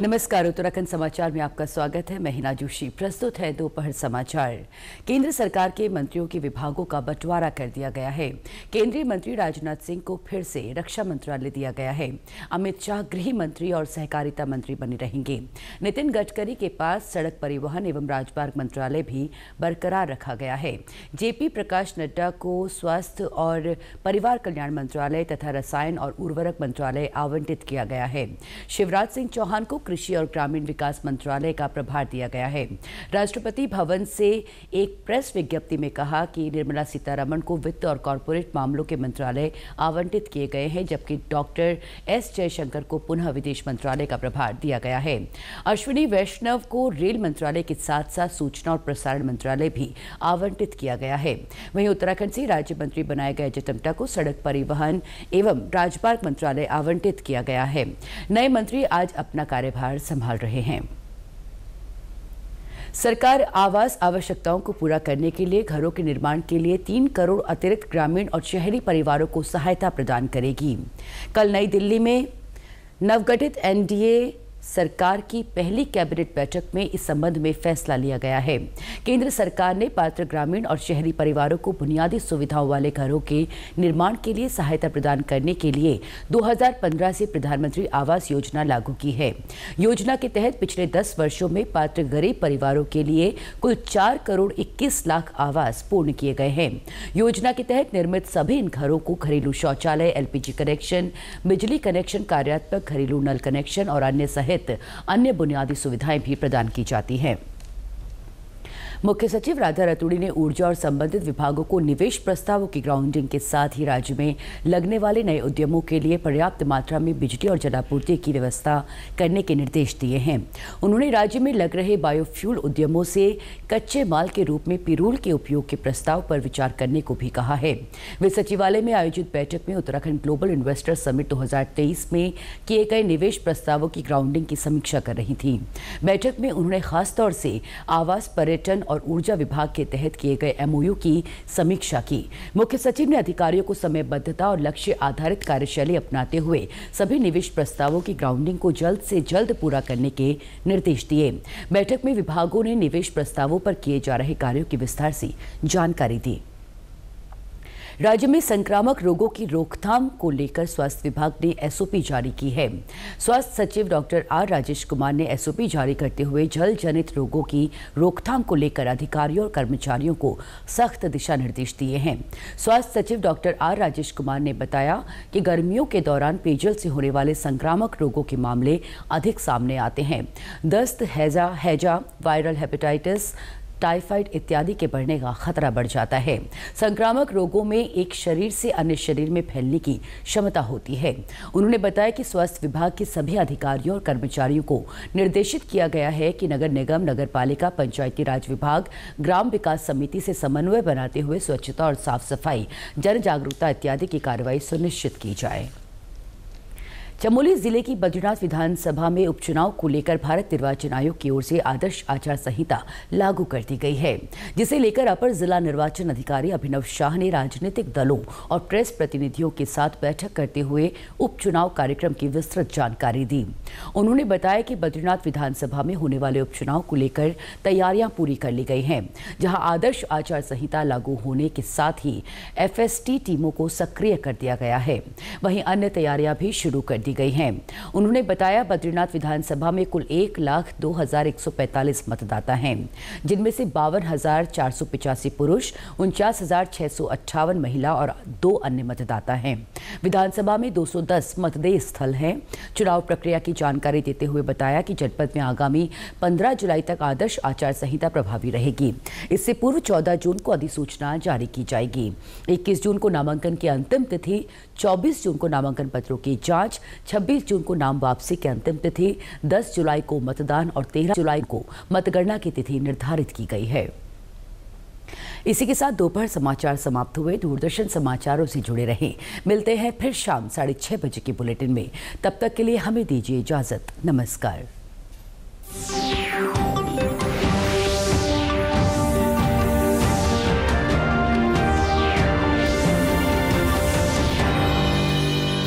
नमस्कार, उत्तराखंड समाचार में आपका स्वागत है। मैं हिना जोशी। प्रस्तुत है दोपहर समाचार। केंद्र सरकार के मंत्रियों के विभागों का बंटवारा कर दिया गया है। केंद्रीय मंत्री राजनाथ सिंह को फिर से रक्षा मंत्रालय दिया गया है। अमित शाह गृह मंत्री और सहकारिता मंत्री बने रहेंगे। नितिन गडकरी के पास सड़क परिवहन एवं राजमार्ग मंत्रालय भी बरकरार रखा गया है। जेपी प्रकाश नड्डा को स्वास्थ्य और परिवार कल्याण मंत्रालय तथा रसायन और उर्वरक मंत्रालय आवंटित किया गया है। शिवराज सिंह चौहान को कृषि और ग्रामीण विकास मंत्रालय का प्रभार दिया गया है। राष्ट्रपति भवन से एक प्रेस विज्ञप्ति में कहा कि निर्मला सीतारमण को वित्त और कॉरपोरेट मामलों के मंत्रालय आवंटित किए गए हैं, जबकि डॉक्टर एस जयशंकर को पुनः विदेश मंत्रालय का प्रभार दिया गया है। अश्विनी वैष्णव को रेल मंत्रालय के साथ साथ सूचना और प्रसारण मंत्रालय भी आवंटित किया गया है। वहीं उत्तराखंड से राज्य मंत्री बनाए गए अजय टम्टा को सड़क परिवहन एवं राजमार्ग मंत्रालय आवंटित किया गया है। नए मंत्री आज अपना कार्यभार संभाल रहे हैं। सरकार आवास आवश्यकताओं को पूरा करने के लिए घरों के निर्माण के लिए 3 करोड़ अतिरिक्त ग्रामीण और शहरी परिवारों को सहायता प्रदान करेगी। कल नई दिल्ली में नवगठित एनडीए सरकार की पहली कैबिनेट बैठक में इस संबंध में फैसला लिया गया है। केंद्र सरकार ने पात्र ग्रामीण और शहरी परिवारों को बुनियादी सुविधाओं वाले घरों के निर्माण के लिए सहायता प्रदान करने के लिए 2015 से प्रधानमंत्री आवास योजना लागू की है। योजना के तहत पिछले 10 वर्षों में पात्र गरीब परिवारों के लिए कुल 4 करोड़ 21 लाख आवास पूर्ण किए गए हैं। योजना के तहत निर्मित सभी इन घरों को घरेलू शौचालय, एलपीजी कनेक्शन, बिजली कनेक्शन, कार्यात्मक घरेलू नल कनेक्शन और अन्य सहित अन्य बुनियादी सुविधाएं भी प्रदान की जाती हैं। मुख्य सचिव राधा रतूड़ी ने ऊर्जा और संबंधित विभागों को निवेश प्रस्तावों की ग्राउंडिंग के साथ ही राज्य में लगने वाले नए उद्यमों के लिए पर्याप्त मात्रा में बिजली और जलापूर्ति की व्यवस्था करने के निर्देश दिए हैं। उन्होंने राज्य में लग रहे बायोफ्यूल उद्यमों से कच्चे माल के रूप में पिरूल के उपयोग के प्रस्ताव पर विचार करने को भी कहा है। वे सचिवालय में आयोजित बैठक में उत्तराखंड ग्लोबल इन्वेस्टर समिट 2023 में किए गए निवेश प्रस्तावों की ग्राउंडिंग की समीक्षा कर रही थी। बैठक में उन्होंने खासतौर से आवास, पर्यटन और ऊर्जा विभाग के तहत किए गए एमओयू की समीक्षा की। मुख्य सचिव ने अधिकारियों को समयबद्धता और लक्ष्य आधारित कार्यशैली अपनाते हुए सभी निवेश प्रस्तावों की ग्राउंडिंग को जल्द से जल्द पूरा करने के निर्देश दिए। बैठक में विभागों ने निवेश प्रस्तावों पर किए जा रहे कार्यों की विस्तार से जानकारी दी। राज्य में संक्रामक रोगों की रोकथाम को लेकर स्वास्थ्य विभाग ने एसओपी जारी की है। स्वास्थ्य सचिव डॉक्टर आर राजेश कुमार ने एसओपी जारी करते हुए जल जनित रोगों की रोकथाम को लेकर अधिकारियों और कर्मचारियों को सख्त दिशा निर्देश दिए हैं। स्वास्थ्य सचिव डॉक्टर आर राजेश कुमार ने बताया कि गर्मियों के दौरान पेयजल से होने वाले संक्रामक रोगों के मामले अधिक सामने आते हैं। दस्त, हैजा, वायरल हेपेटाइटिस, टाइफाइड इत्यादि के बढ़ने का खतरा बढ़ जाता है। संक्रामक रोगों में एक शरीर से अन्य शरीर में फैलने की क्षमता होती है। उन्होंने बताया कि स्वास्थ्य विभाग के सभी अधिकारियों और कर्मचारियों को निर्देशित किया गया है कि नगर निगम, नगर पालिका, पंचायती राज विभाग, ग्राम विकास समिति से समन्वय बनाते हुए स्वच्छता और साफ सफाई, जन जागरूकता इत्यादि की कार्रवाई सुनिश्चित की जाए। चमोली जिले की बद्रीनाथ विधानसभा में उपचुनाव को लेकर भारत निर्वाचन आयोग की ओर से आदर्श आचार संहिता लागू कर दी गई है, जिसे लेकर अपर जिला निर्वाचन अधिकारी अभिनव शाह ने राजनीतिक दलों और प्रेस प्रतिनिधियों के साथ बैठक करते हुए उपचुनाव कार्यक्रम की विस्तृत जानकारी दी। उन्होंने बताया कि बद्रीनाथ विधानसभा में होने वाले उपचुनाव को लेकर तैयारियां पूरी कर ली गई हैं, जहां आदर्श आचार संहिता लागू होने के साथ ही एफएसटी टीमों को सक्रिय कर दिया गया है। वहीं अन्य तैयारियां भी शुरू कर दी गई हैं। उन्होंने बताया बद्रीनाथ विधानसभा में कुल 1,02,145 मतदाता हैं, जिनमें से 52,485 पुरुष, 49,658 महिला और 2 अन्य मतदाता हैं। विधानसभा में 210 मतदेय स्थल हैं। चुनाव प्रक्रिया की जानकारी देते हुए बताया कि जनपद में आगामी 15 जुलाई तक आदर्श आचार संहिता प्रभावी रहेगी। इससे पूर्व 14 जून को अधिसूचना जारी की जाएगी। 21 जून को नामांकन की अंतिम तिथि, 24 जून को नामांकन पत्रों की जांच, 26 जून को नाम वापसी की अंतिम तिथि, 10 जुलाई को मतदान और 13 जुलाई को मतगणना की तिथि निर्धारित की गई है। इसी के साथ दोपहर समाचार समाप्त हुए। दूरदर्शन समाचारों से जुड़े रहें। मिलते हैं फिर शाम 6:30 बजे के बुलेटिन में। तब तक के लिए हमें दीजिए इजाजत। नमस्कार।